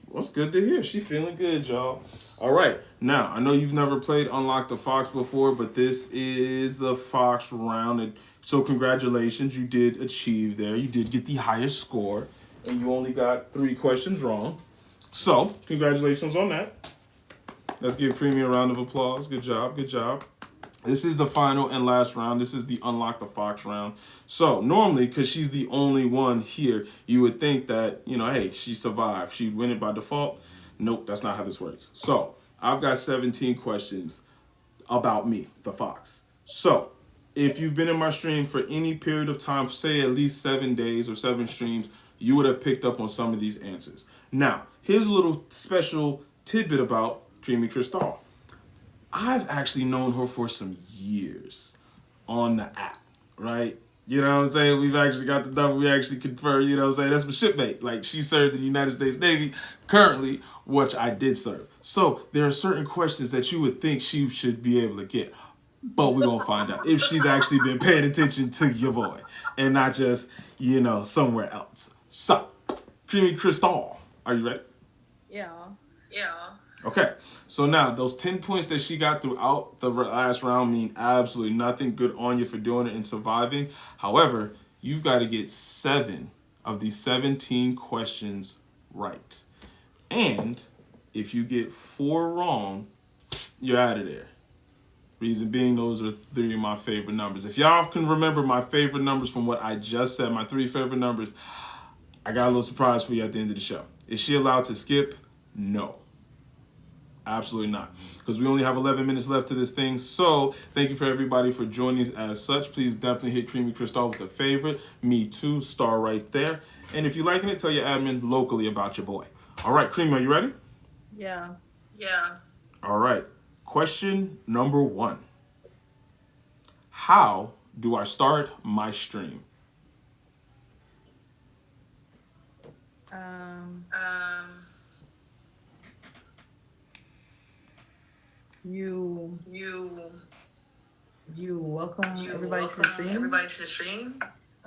What's good to hear. She feeling good, y'all. All right. Now, I know you've never played Unlock the Fox before, but this is the Fox round. And so congratulations. You did achieve there. You did get the highest score, and you only got 3 questions wrong. So congratulations on that. Let's give Kreamy a round of applause. Good job. This is the final and last round. This is the Unlock the Fox round. So normally, because she's the only one here, you would think that, hey, she survived. She'd win it by default. Nope, that's not how this works. So I've got 17 questions about me, the Fox. So if you've been in my stream for any period of time, say at least 7 days or 7 streams, you would have picked up on some of these answers. Now, here's a little special tidbit about Kreamy Crystal. I've actually known her for some years on the app, right? You know what I'm saying? We've actually got the double. We actually confer, you know what I'm saying? That's my shipmate. Like, she served in the United States Navy currently, which I did serve. So there are certain questions that you would think she should be able to get. But we're going to find out if she's actually been paying attention to your boy and not just, somewhere else. So, Kreamy Crystal, are you ready? Yeah. Okay, so now those 10 points that she got throughout the last round mean absolutely nothing. Good on you for doing it and surviving. However, you've got to get 7 of these 17 questions right. And if you get 4 wrong, you're out of there. Reason being, those are 3 of my favorite numbers. If y'all can remember my favorite numbers from what I just said, my 3 favorite numbers, I got a little surprise for you at the end of the show. Is she allowed to skip? No. Absolutely not, because we only have 11 minutes left to this thing. So thank you for everybody for joining us as such. Please definitely hit Kreamy Crystal with a favorite. Me too, star right there. And if you're liking it, tell your admin locally about your boy. All right, Kreamy, are you ready? Yeah. All right. Question number 1. How do I start my stream? You welcome everybody to the stream.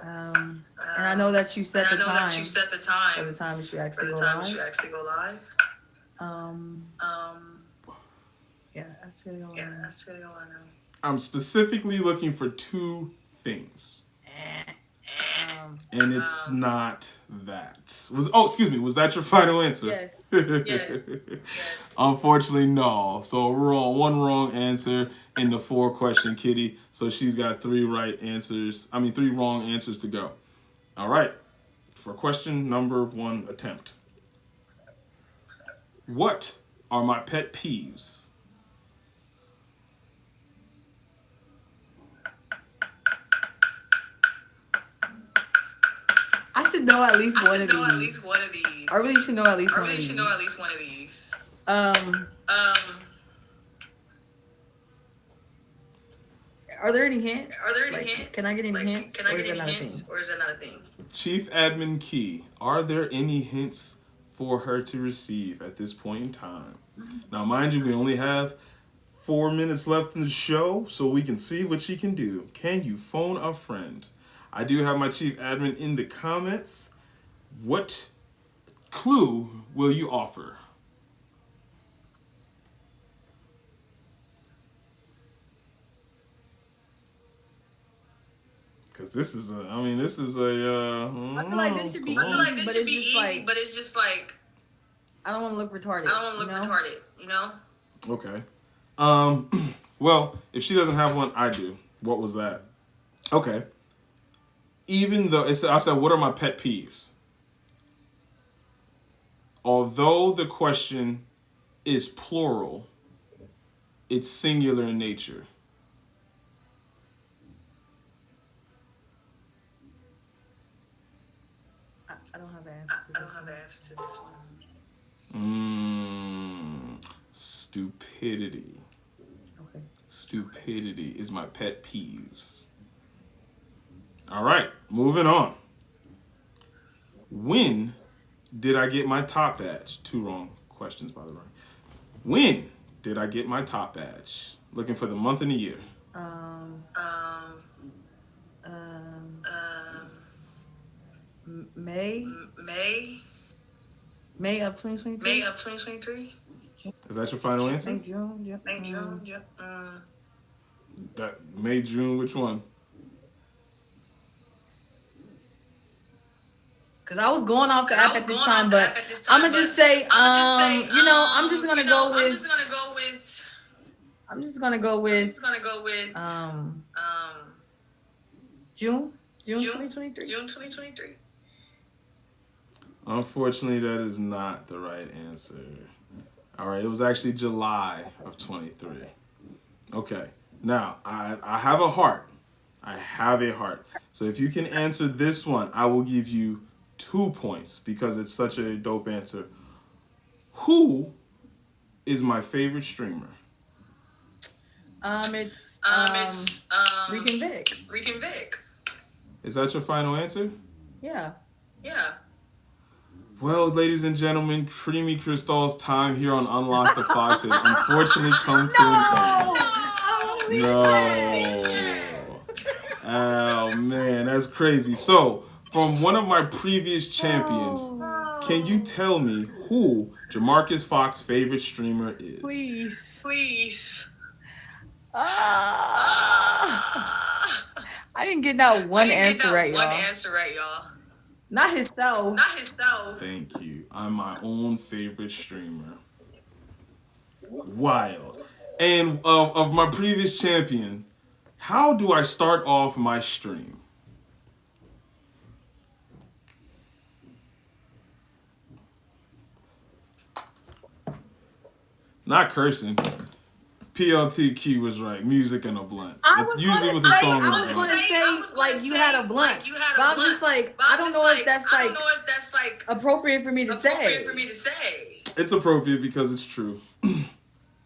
And I know that you set the time for the time that you actually go live. Yeah, that's really all I know. I'm specifically looking for 2 things. And it's not that. Excuse me. Was that your final answer? Yes. Unfortunately, no. So wrong. One wrong answer in the 4-question kitty. So she's got 3 right answers. 3 wrong answers to go. All right. For question number 1 attempt. What are my pet peeves? I should know at least one of these. I really should know at least one of these. Are there any hints? Can I get any hints? Or is that not a thing? Chief Admin Key, are there any hints for her to receive at this point in time? Now, mind you, we only have 4 minutes left in the show, so we can see what she can do. Can you phone a friend? I do have my chief admin in the comments. What clue will you offer? Because this is a, I feel like this should be easy, but it's just like, I don't want to look retarded. Okay. Well, if she doesn't have one, I do. What was that? Okay. Even though I said, what are my pet peeves? Although the question is plural, it's singular in nature. I don't have an answer to this one. Stupidity. Okay. Stupidity is my pet peeves. All right, moving on. When did I get my top badge? 2 wrong questions, by the way. When did I get my top badge? Looking for the month and the year. May of 2023. Is that your final answer? May, June, yep. That May, June, which one? Because I was going off the app at this time, but I'm gonna just say, I'm just gonna go with June 2023. Unfortunately, that is not the right answer. All right, it was actually July of 23. Okay, now I have a heart. I have a heart. So if you can answer this one, I will give you 2 points because it's such a dope answer. Who is my favorite streamer? It's Rican Vic. Is that your final answer? Yeah. Well, ladies and gentlemen, Creamy Crystal's time here on Unlock the Fox has unfortunately come to an end. No. Oh, man, that's crazy. So, from one of my previous champions, can you tell me who Jamarcus Fox's favorite streamer is? Please. I didn't get that one answer right, y'all. Not himself. Thank you. I'm my own favorite streamer. Wild. And of my previous champion, how do I start off my stream? Not cursing. PLT KEYY was right. Music and a blunt. Usually with a song and a blunt. I was going to say, like, you had a blunt. But I'm just like, I don't know if that's, like, appropriate for me to say. It's appropriate because it's true.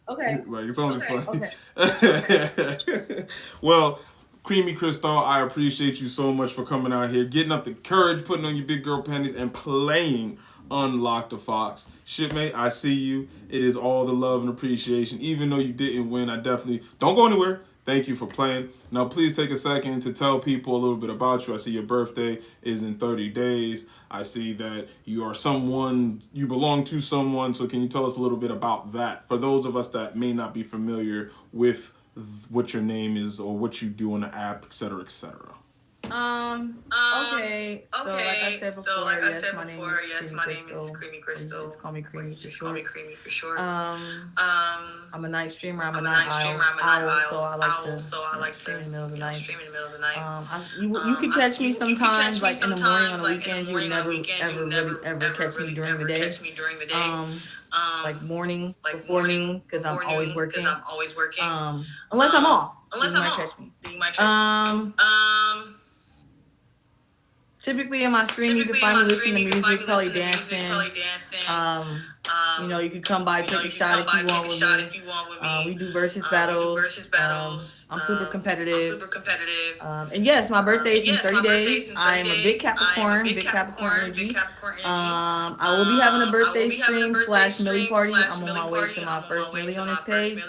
Okay. Like, it's only funny. Okay. Well, Creamy Crystal, I appreciate you so much for coming out here, getting up the courage, putting on your big girl panties, and playing Unlock the Fox. Shipmate, I see you. It is all the love and appreciation. Even though you didn't win, I definitely don't go anywhere. Thank you for playing. Now, please take a second to tell people a little bit about you. I see your birthday is in 30 days. I see that you are someone, you belong to someone. So can you tell us a little bit about that? For those of us that may not be familiar with what your name is or what you do on the app, etc., etc. Okay. So like I said before, yes, my name is Creamy Crystal. Or you can just call me Creamy for short. I'm a night streamer. I'm a night owl, so I like to stream in the middle of the night. You could catch me sometimes like in the morning on the weekends. You would never ever really ever catch me during the day. Like morning before noon because I'm always working. Unless I'm off, then you might catch me. Typically in my stream, you can find me listening to music, probably dancing. You can come by, take a shot if you want with me. We do versus battles. I'm super competitive. And yes, my birthday is in 30 days. I am a big Capricorn energy. I will be having a birthday stream / millie party. I'm on my way to my first millie on this page.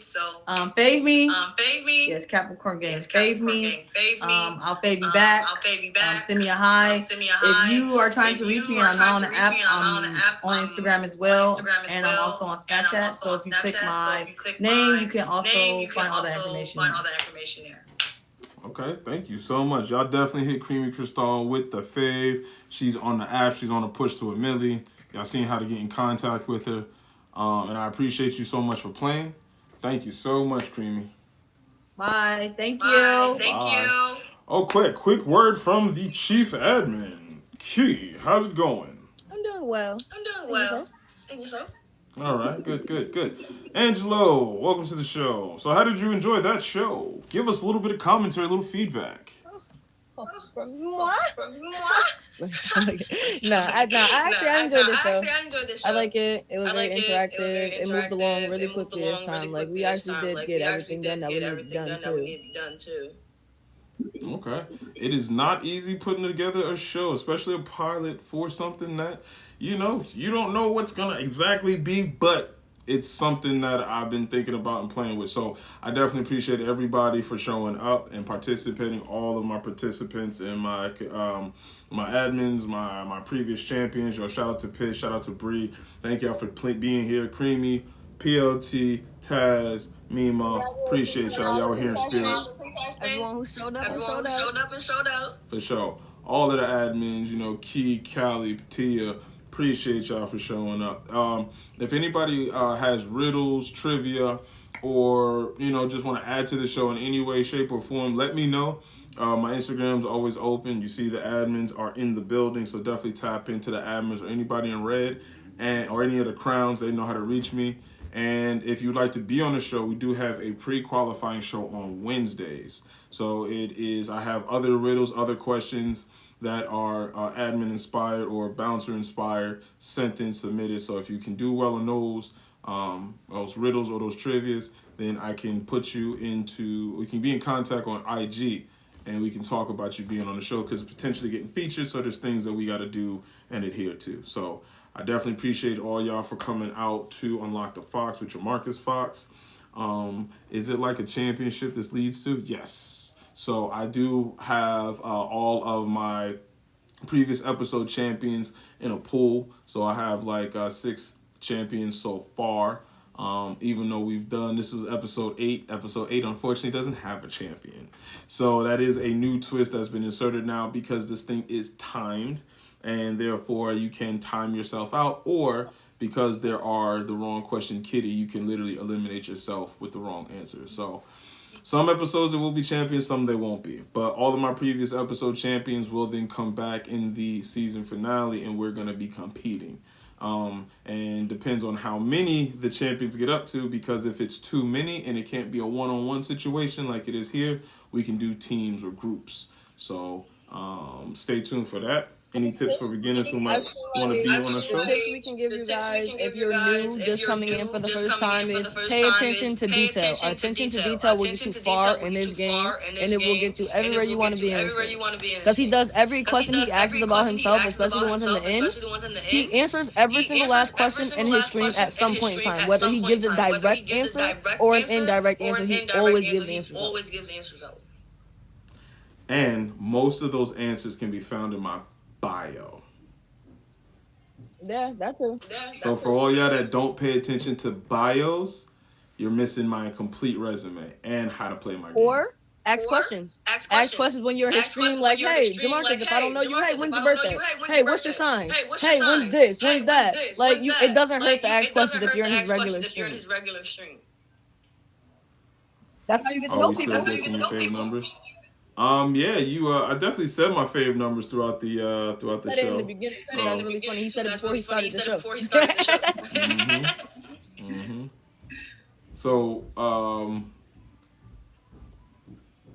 So, fave me. Yes, Capricorn gang, fave me. I'll fave you back. Send me a hi. If you are trying to reach me and I'm not on the app, I'm on Instagram as well, and I'm also on Snapchat. So if you click my name, you can also find all that information there. Okay, thank you so much. Y'all definitely hit Creamy Crystal with the fave. She's on the app. She's on a push to a milli. Y'all seen how to get in contact with her. And I appreciate you so much for playing. Thank you so much, Creamy. Bye. Thank you. Bye. Oh, quick word from the chief admin. Key, how's it going? I'm doing well. And yourself? All right, good. Angelo, welcome to the show. So how did you enjoy that show? Give us a little bit of commentary, a little feedback. From moi? I enjoyed the show. I like it. It was very interactive. It moved along really quickly this time. Like, we actually did get everything done that we needed done, too. Okay. It is not easy putting together a show, especially a pilot for something that, you don't know what's going to exactly be, but it's something that I've been thinking about and playing with. So I definitely appreciate everybody for showing up and participating, all of my participants and my admins, my previous champions. Shout out to Pitt, shout out to Bree. Thank y'all for being here. Creamy, PLT, Taz, MEMA. Appreciate y'all. Y'all were here in spirit. Everyone who showed up. For sure. All of the admins, Key, Callie, Tia, appreciate y'all for showing up. If anybody has riddles, trivia, or, just want to add to the show in any way, shape, or form, let me know. My Instagram's always open. You see the admins are in the building, so definitely tap into the admins or anybody in red or any of the crowns. They know how to reach me. And if you'd like to be on the show, we do have a pre-qualifying show on Wednesdays. So I have other riddles, other questions that are admin inspired or bouncer inspired, sent in, submitted. So if you can do well on those riddles or those trivias, then I can we can be in contact on IG and we can talk about you being on the show because potentially getting featured. So there's things that we got to do and adhere to. So I definitely appreciate all y'all for coming out to Unlock the Fox with your Marcus Fox. Is it like a championship this leads to? Yes. So I do have all of my previous episode champions in a pool. So I have like 6 champions so far. Even though this was episode 8. Episode 8 unfortunately doesn't have a champion. So that is a new twist that's been inserted now because this thing is timed. And therefore you can time yourself out, or because there are the wrong question kitty, you can literally eliminate yourself with the wrong answer. So some episodes there will be champions, some they won't be. But all of my previous episode champions will then come back in the season finale and we're going to be competing. And depends on how many the champions get up to, because if it's too many and it can't be a one-on-one situation like it is here, we can do teams or groups. So stay tuned for that. Any tips for beginners who might want to be on the show? The tips we can give you guys if you're new, just coming in for the first time, is pay attention to detail. Attention to detail will get you far in this game, and it will get you everywhere you want to be in this game. Because he does every question he asks about himself, especially the ones in the end. He answers every single last question in his stream at some point in time. Whether he gives a direct answer or an indirect answer, he always gives answers out. And most of those answers can be found in my bio. Yeah, that's true. So for all y'all that don't pay attention to bios, you're missing my complete resume and how to play my game. Ask questions. Ask questions when you're in his stream, like, hey, Jamarcus, if I don't know you, hey, when's your birthday? Hey, what's your sign? Hey, when's this? When's that? Like, it doesn't hurt to ask questions if you're in his regular stream. That's how you get to know people. Still guessing your favorite numbers? Yeah, I definitely said my favorite numbers throughout the show. In the beginning, that was really funny. He said it before he started the show. So, all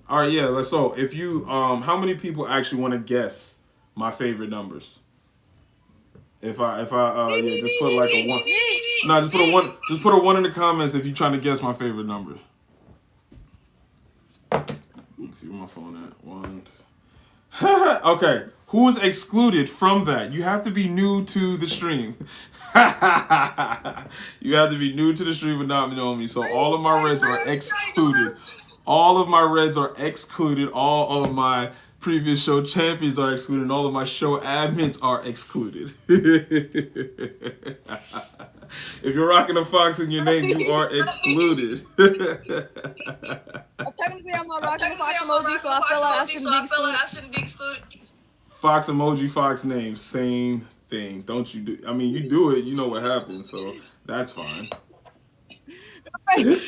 right, yeah. So, if you, how many people actually want to guess my favorite numbers? If I, yeah, just put like a 1. No, just put a 1. Just put a 1 in the comments if you're trying to guess my favorite number. Let's see where my phone at. 1. Okay, who's excluded from that? You have to be new to the stream. You have to be new to the stream and not know me. So all of my reds are excluded. All of my reds are excluded. All of my previous show champions are excluded. And all of my show admins are excluded. If you're rocking a fox in your name, you are excluded. Technically, I'm not rocking the fox emoji, so I feel like I shouldn't be excluded. Fox emoji, fox name, same thing. Don't you do? I mean, you do it. You know what happens, so that's fine.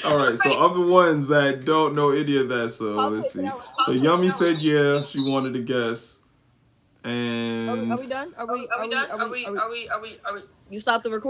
All right, so of the ones that don't know any of that, so let's see. So Yummy said yeah, she wanted to guess. And are we done? Are we? You stopped the recording.